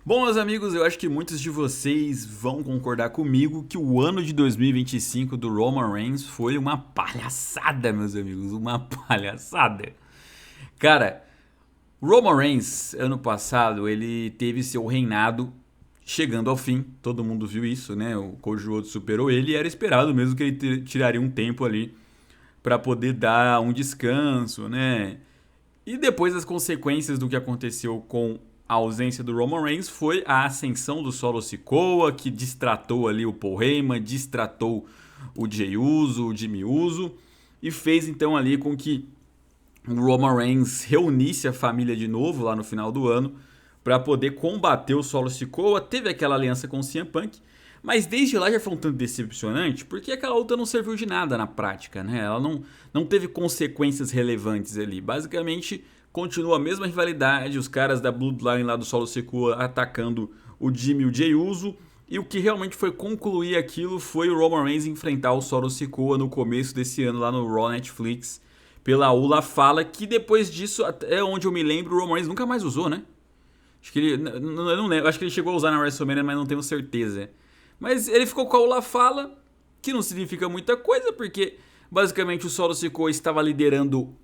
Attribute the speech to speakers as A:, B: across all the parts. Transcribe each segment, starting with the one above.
A: Bom, meus amigos, eu acho que muitos de vocês vão concordar comigo que o ano de 2025 do Roman Reigns foi uma palhaçada, meus amigos, uma palhaçada. Cara, o Roman Reigns, ano passado, ele teve seu reinado chegando ao fim, todo mundo viu isso, né? O Cody Rhodes superou ele e era esperado mesmo que ele tiraria um tempo ali para poder dar um descanso, né? E depois as consequências do que aconteceu com a ausência do Roman Reigns foi a ascensão do Solo Sikoa, que distratou ali o Paul Heyman, distratou o Jey Uso, o Jimmy Uso, e fez então ali com que o Roman Reigns reunisse a família de novo lá no final do ano para poder combater o Solo Sikoa. Teve aquela aliança com o CM Punk, mas desde lá já foi um tanto decepcionante, porque aquela luta não serviu de nada na prática, né? Ela não teve consequências relevantes ali. Basicamente, continua a mesma rivalidade, os caras da Bloodline lá do Solo Sikoa atacando o Jimmy e o Jey Uso, e o que realmente foi concluir aquilo foi o Roman Reigns enfrentar o Solo Sikoa no começo desse ano lá no Raw Netflix, pela Ula Fala, que depois disso, até onde eu me lembro, o Roman Reigns nunca mais usou, né? Acho que ele. Eu não lembro, acho que ele chegou a usar na WrestleMania, mas não tenho certeza. Mas ele ficou com a Ula Fala, que não significa muita coisa, porque basicamente o Solo Sikoa estava liderando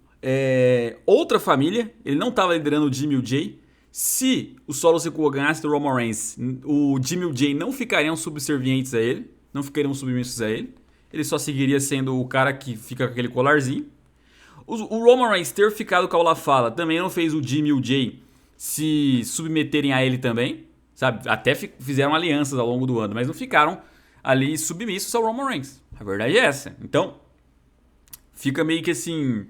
A: outra família, ele não estava liderando o Jimmy e o Jay. Se o Solo Sikoa ganhasse do Roman Reigns, o Jimmy e o Jay não ficariam subservientes a ele, não ficariam submissos a ele. Ele só seguiria sendo o cara que fica com aquele colarzinho. O Roman Reigns ter ficado com a Ula Fala também não fez o Jimmy e o Jay se submeterem a ele também, sabe? Até fizeram alianças ao longo do ano, mas não ficaram ali submissos ao Roman Reigns. A verdade é essa. Então, fica meio que assim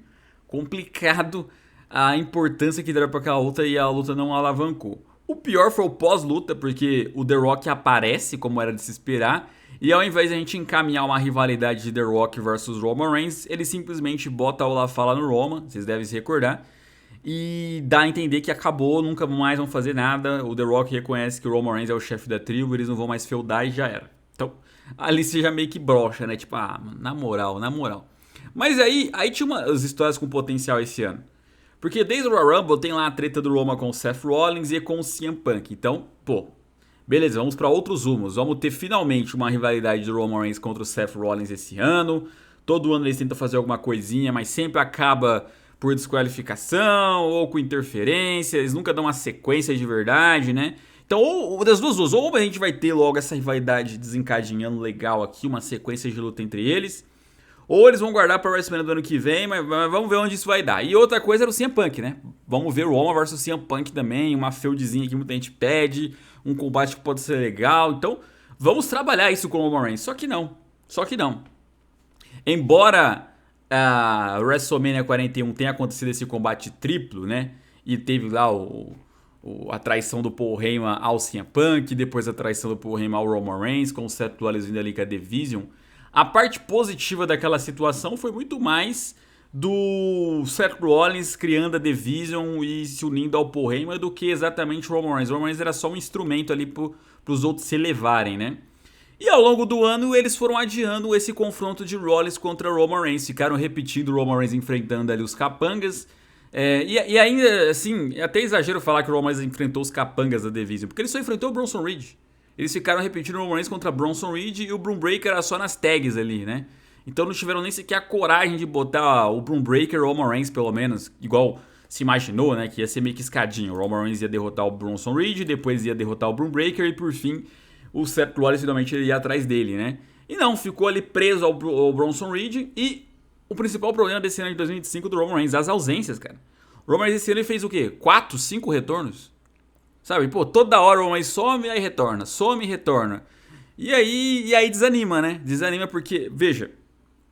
A: complicado a importância que deram para aquela luta e a luta não alavancou. O pior foi o pós-luta, porque o The Rock aparece, como era de se esperar, e ao invés de a gente encaminhar uma rivalidade de The Rock versus Roman Reigns, ele simplesmente bota a Olaf Fala no Roman, vocês devem se recordar, e dá a entender que acabou, nunca mais vão fazer nada. O The Rock reconhece que o Roman Reigns é o chefe da tribo, eles não vão mais feudar e já era. Então, ali você já meio que brocha, né? Tipo, na moral, na moral. Mas aí tinha umas histórias com potencial esse ano. Porque desde o Royal Rumble tem lá a treta do Roman com o Seth Rollins e com o CM Punk. Então, pô, beleza, vamos para outros rumos. Vamos ter finalmente uma rivalidade do Roman Reigns contra o Seth Rollins esse ano. Todo ano eles tentam fazer alguma coisinha, mas sempre acaba por desqualificação ou com interferência. Eles nunca dão uma sequência de verdade, né? Então, ou das duas, ou a gente vai ter logo essa rivalidade desencadeando legal aqui, uma sequência de luta entre eles, ou eles vão guardar para o WrestleMania do ano que vem, mas vamos ver onde isso vai dar. E outra coisa era o CM Punk, né? Vamos ver o Roman versus CM Punk também, uma feudzinha que muita gente pede, um combate que pode ser legal. Então, vamos trabalhar isso com o Roman Reigns. Só que não. Embora a WrestleMania 41 tenha acontecido esse combate triplo, né? E teve lá a traição do Paul Heyman ao CM Punk, depois a traição do Paul Heyman ao Roman Reigns, com o Seth Rollins vindo ali com a Division. A parte positiva daquela situação foi muito mais do Seth Rollins criando a Division e se unindo ao Paul Heyman do que exatamente o Roman Reigns. O Roman Reigns era só um instrumento ali para os outros se elevarem, né? E ao longo do ano eles foram adiando esse confronto de Rollins contra Roman Reigns. Ficaram repetindo o Roman Reigns enfrentando ali os capangas. E ainda, assim, é até exagero falar que o Roman Reigns enfrentou os capangas da Division, porque ele só enfrentou o Bronson Reed. Eles ficaram repetindo o Roman Reigns contra Bronson Reed e o Broom Breaker era só nas tags ali, né? Então não tiveram nem sequer a coragem de botar o Broom Breaker ou o Roman Reigns, pelo menos, igual se imaginou, né? Que ia ser meio que escadinho. O Roman Reigns ia derrotar o Bronson Reed, depois ia derrotar o Broom Breaker e por fim o Seth Rollins finalmente ele ia atrás dele, né? E não, ficou ali preso ao Bronson Reed. E o principal problema desse ano de 2025 do Roman Reigns, as ausências, cara. O Roman Reigns esse ano ele fez o quê? 4, 5 retornos? Sabe, pô, toda hora o Roman some, aí retorna, some e retorna. E aí desanima, né? Desanima porque, veja,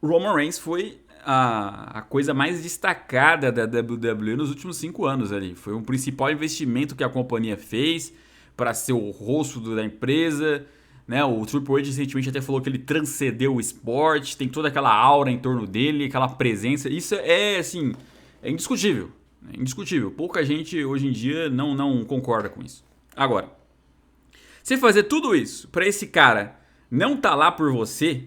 A: o Roman Reigns foi a coisa mais destacada da WWE nos últimos 5 anos ali. Foi um principal investimento que a companhia fez para ser o rosto da empresa, né? O Triple H recentemente até falou que ele transcendeu o esporte, tem toda aquela aura em torno dele, aquela presença. Isso é, assim, é indiscutível. É indiscutível. Pouca gente hoje em dia não concorda com isso. Agora, você fazer tudo isso pra esse cara não tá lá por você,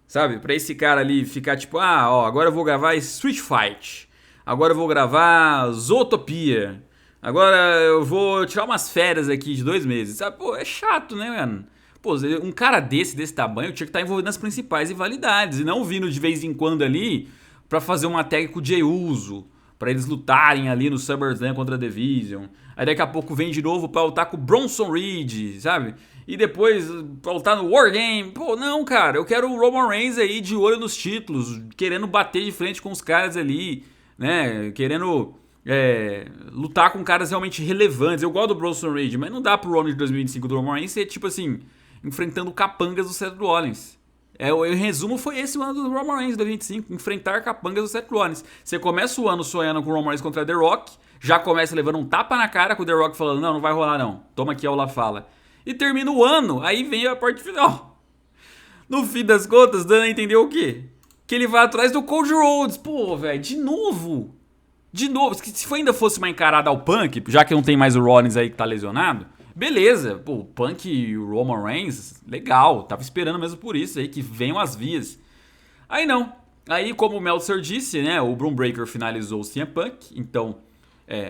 A: sabe? Pra esse cara ali ficar tipo, agora eu vou gravar Street Fight. Agora eu vou gravar Zootopia. Agora eu vou tirar umas férias aqui de 2 meses. Sabe? Pô, é chato, né, mano? Pô, um cara desse tamanho tinha que estar envolvido nas principais rivalidades e não vindo de vez em quando ali pra fazer uma tag com o Jey Uso, pra eles lutarem ali no SummerSlam contra a Division. Aí daqui a pouco vem de novo pra lutar com o Bronson Reed, sabe? E depois pra lutar no War Game. Pô, não, cara, eu quero o Roman Reigns aí de olho nos títulos, querendo bater de frente com os caras ali, né? Querendo lutar com caras realmente relevantes. Eu gosto do Bronson Reed, mas não dá pro Roman de 2025 do Roman Reigns ser tipo assim, enfrentando capangas do Seth Rollins. O resumo foi esse o ano do Roman Reigns 2025, enfrentar capangas do Seth Rollins. Você começa o ano sonhando com o Roman Reigns contra The Rock, já começa levando um tapa na cara com o The Rock falando, não vai rolar não, toma aqui a aula fala. E termina o ano, aí vem a parte final. No fim das contas, dando a entender o quê? Que ele vai atrás do Cody Rhodes. Pô, velho, de novo. De novo, se ainda fosse uma encarada ao Punk, já que não tem mais o Rollins aí que tá lesionado, beleza. Pô, o Punk e o Roman Reigns, legal. Tava esperando mesmo por isso aí, que venham as vias. Aí não. Aí, como o Meltzer disse, né, o Bron Breakker finalizou o CM Punk, então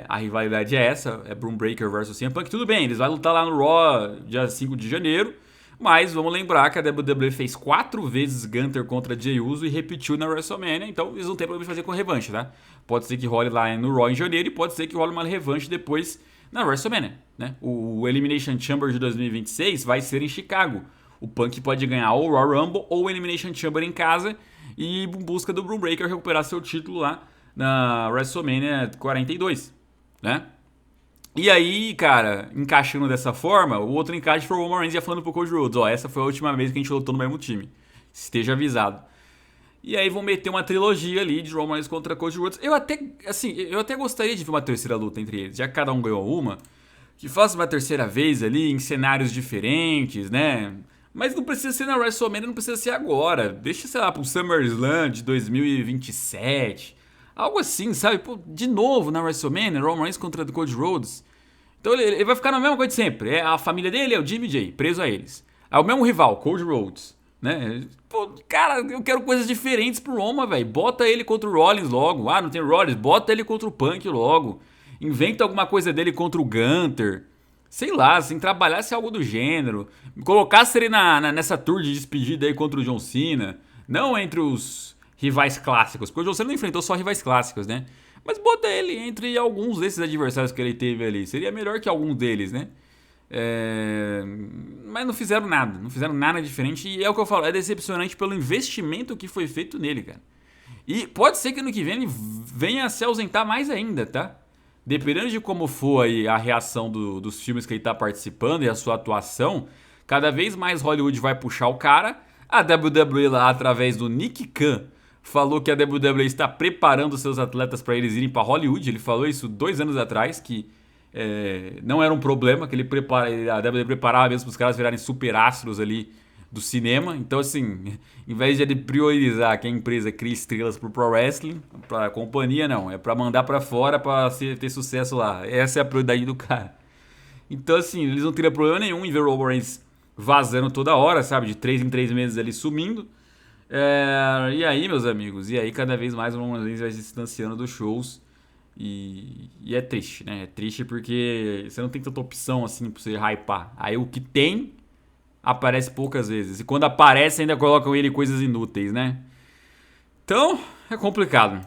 A: a rivalidade é essa, é Bron Breakker versus CM Punk. Tudo bem, eles vão lutar lá no Raw dia 5 de janeiro, mas vamos lembrar que a WWE fez 4 vezes Gunther contra Jey Uso e repetiu na WrestleMania, então eles não têm problema de fazer com revanche, tá? Pode ser que role lá no Raw em janeiro e pode ser que role uma revanche depois na WrestleMania, né? O Elimination Chamber de 2026 vai ser em Chicago. O Punk pode ganhar ou o Royal Rumble ou o Elimination Chamber em casa e em busca do Bron Breakker recuperar seu título lá na WrestleMania 42, né? E aí, cara, encaixando dessa forma, o outro encaixe foi o Roman Reigns ia falando pro Cody Rhodes, ó, essa foi a última vez que a gente lutou no mesmo time. Esteja avisado. E aí vão meter uma trilogia ali de Roman Reigns contra Cody Rhodes. Eu até gostaria de ver uma terceira luta entre eles, já que cada um ganhou uma, que faça uma terceira vez ali em cenários diferentes, né? Mas não precisa ser na WrestleMania, não precisa ser agora. Deixa, sei lá, pro SummerSlam de 2027. Algo assim, sabe? Pô, de novo na WrestleMania, Roman Reigns contra Cody Rhodes. Então ele vai ficar na mesma coisa de sempre. A família dele é o Jimmy J, preso a eles. É o mesmo rival, Cody Rhodes. Né? Pô, cara, eu quero coisas diferentes pro Roman, velho. Bota ele contra o Rollins logo. Ah, não tem Rollins? Bota ele contra o Punk logo. Inventa alguma coisa dele contra o Gunther. Sei lá, assim, trabalhasse algo do gênero. Colocasse ele nessa tour de despedida aí contra o John Cena. Não entre os rivais clássicos. Porque o John Cena não enfrentou só rivais clássicos, né? Mas bota ele entre alguns desses adversários que ele teve ali. Seria melhor que alguns deles, né? Mas não fizeram nada. Não fizeram nada diferente. E é o que eu falo. É decepcionante pelo investimento que foi feito nele, cara. E pode ser que ano que vem ele venha a se ausentar mais ainda, tá? Dependendo de como for aí a reação dos filmes que ele tá participando e a sua atuação, cada vez mais Hollywood vai puxar o cara. A WWE lá, através do Nick Khan, falou que a WWE está preparando seus atletas para eles irem para Hollywood. Ele falou isso 2 anos atrás, que não era um problema, que a WWE preparava mesmo para os caras virarem super astros ali do cinema. Então, assim, em vez de ele priorizar que a empresa cria estrelas pro Pro Wrestling, pra companhia, não. É pra mandar pra fora pra ter sucesso lá. Essa é a prioridade do cara. Então, assim, eles não teriam problema nenhum em ver o Roman Reigns vazando toda hora, sabe? De 3 em 3 meses ali sumindo. E aí, meus amigos, e aí cada vez mais o Roman Reigns vai se distanciando dos shows. E é triste, né? É triste porque você não tem tanta opção assim pra você hypar. Aí o que tem aparece poucas vezes. E quando aparece, ainda colocam ele em coisas inúteis, né? Então, é complicado.